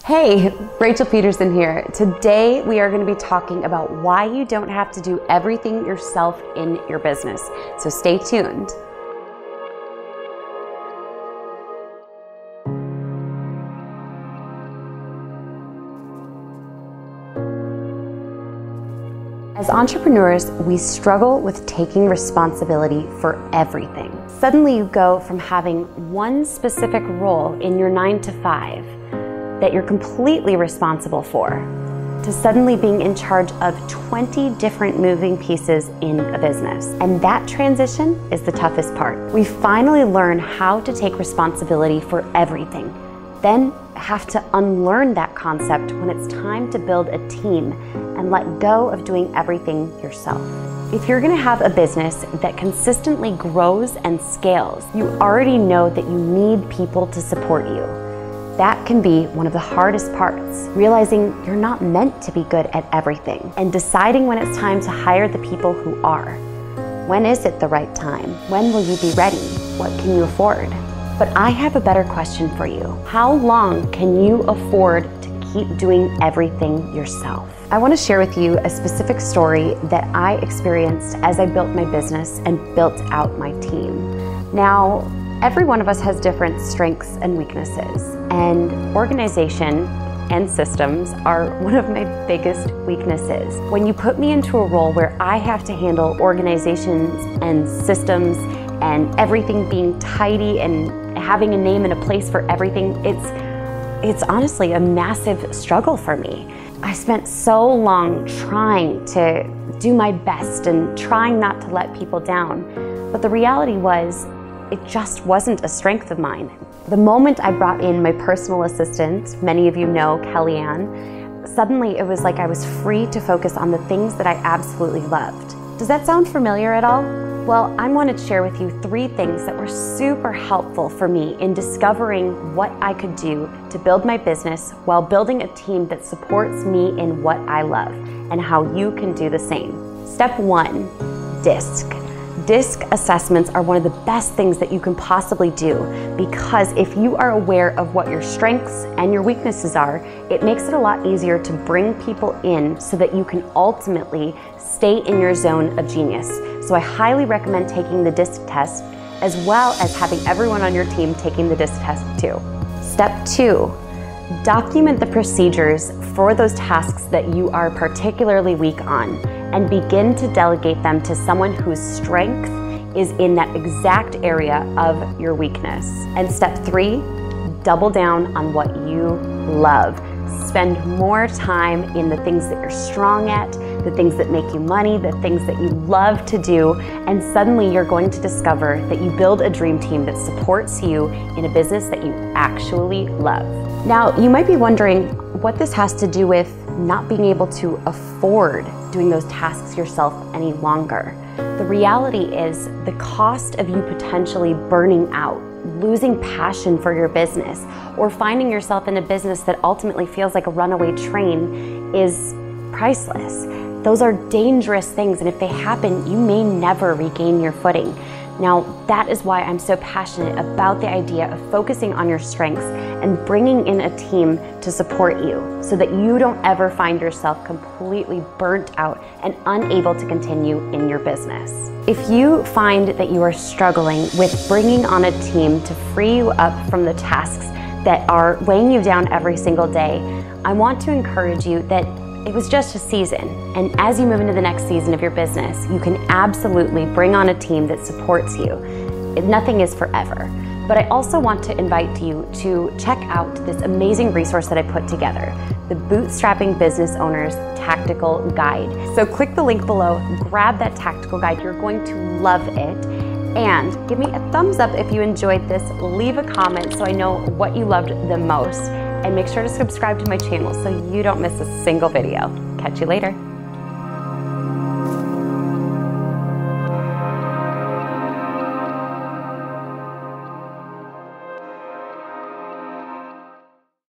Hey, Rachel Peterson here. Today we are going to be talking about why you don't have to do everything yourself in your business. So stay tuned. As entrepreneurs, we struggle with taking responsibility for everything. Suddenly you go from having one specific role in your 9-to-5 that you're completely responsible for, to suddenly being in charge of 20 different moving pieces in a business. And that transition is the toughest part. We finally learn how to take responsibility for everything, then have to unlearn that concept when it's time to build a team and let go of doing everything yourself. If you're gonna have a business that consistently grows and scales, you already know that you need people to support you. That can be one of the hardest parts, realizing you're not meant to be good at everything and deciding when it's time to hire the people who are. When is it the right time? When will you be ready? What can you afford? But I have a better question for you. How long can you afford to keep doing everything yourself? I want to share with you a specific story that I experienced as I built my business and built out my team. Now, every one of us has different strengths and weaknesses, and organization and systems are one of my biggest weaknesses. When you put me into a role where I have to handle organizations and systems and everything being tidy and having a name and a place for everything, it's honestly a massive struggle for me. I spent so long trying to do my best and trying not to let people down, but the reality was, it just wasn't a strength of mine. The moment I brought in my personal assistant, many of you know Kellyanne, suddenly it was like I was free to focus on the things that I absolutely loved. Does that sound familiar at all? Well, I wanted to share with you 3 things that were super helpful for me in discovering what I could do to build my business while building a team that supports me in what I love, and how you can do the same. Step 1, DISC. DISC assessments are one of the best things that you can possibly do, because if you are aware of what your strengths and your weaknesses are, it makes it a lot easier to bring people in so that you can ultimately stay in your zone of genius. So I highly recommend taking the DISC test, as well as having everyone on your team taking the DISC test too. Step 2, document the procedures for those tasks that you are particularly weak on, and begin to delegate them to someone whose strength is in that exact area of your weakness. And step 3, double down on what you love. Spend more time in the things that you're strong at, the things that make you money, the things that you love to do, and suddenly you're going to discover that you build a dream team that supports you in a business that you actually love. Now, you might be wondering what this has to do with not being able to afford doing those tasks yourself any longer. The reality is the cost of you potentially burning out, losing passion for your business, or finding yourself in a business that ultimately feels like a runaway train is priceless. Those are dangerous things, and if they happen, you may never regain your footing. Now, that is why I'm so passionate about the idea of focusing on your strengths and bringing in a team to support you so that you don't ever find yourself completely burnt out and unable to continue in your business. If you find that you are struggling with bringing on a team to free you up from the tasks that are weighing you down every single day, I want to encourage you that it was just a season, and as you move into the next season of your business, you can absolutely bring on a team that supports you. Nothing is forever. But I also want to invite you to check out this amazing resource that I put together, the Bootstrapping Business Owner's Tactical Guide. So click the link below, grab that tactical guide, you're going to love it. And give me a thumbs up if you enjoyed this, leave a comment so I know what you loved the most. And make sure to subscribe to my channel so you don't miss a single video. Catch you later.